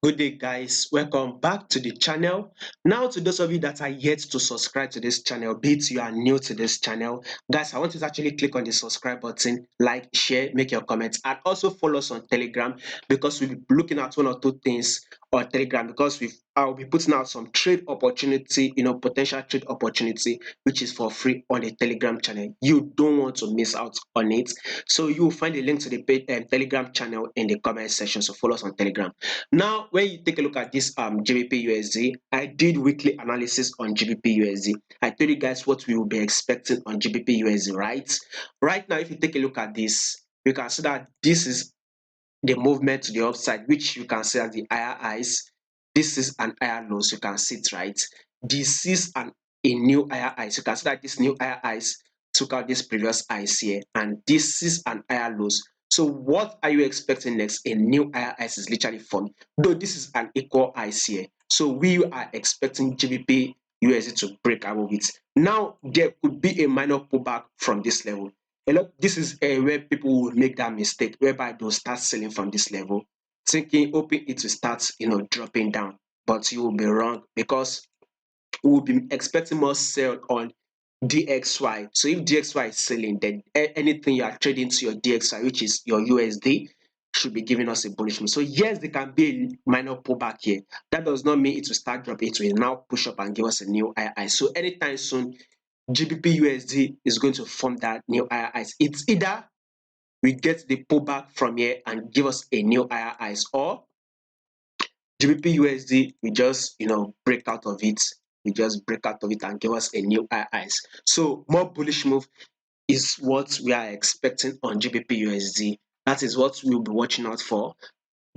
Good day, guys. Welcome back to the channel. Now, to those of you that are yet to subscribe to this channel, be it you are new to this channel, guys, I want you to actually click on the subscribe button, like, share, make your comments, and also follow us on Telegram because we'll be looking at one or two things on Telegram because I'll be putting out some trade opportunity, potential trade opportunity, which is for free on the Telegram channel. You don't want to miss out on it. So you will find a link to the Telegram channel in the comment section. So follow us on Telegram. Now, when you take a look at this GBPUSD, I did weekly analysis on GBPUSD. I told you guys what we will be expecting on GBPUSD, right? Right now, if you take a look at this, you can see that this is the movement to the upside, which you can see as the higher highs. This is an higher lows. You can see it, right? This is a new higher highs. You can see that this new higher highs took out this previous highs here, and this is an higher lows. So what are you expecting next? A new higher highs is literally formed, though this is an equal highs here. So we are expecting GBP USD to break above it. Now there could be a minor pullback from this level. This is where people will make that mistake whereby they'll start selling from this level, thinking, hoping it will start, dropping down. But you will be wrong because we will be expecting more sell on DXY. So if DXY is selling, then anything you are trading to your DXY, which is your USD, should be giving us a bullish move. So yes, there can be a minor pullback here. That does not mean it will start dropping. It will now push up and give us a new high. So anytime soon, GBP USD is going to form that new higher highs. It's either we get the pullback from here and give us a new higher highs, or GBP USD we just break out of it. We just break out of it and give us a new higher highs. So more bullish move is what we are expecting on GBP USD. That is what we'll be watching out for.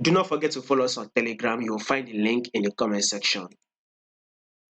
Do not forget to follow us on Telegram. You'll find the link in the comment section.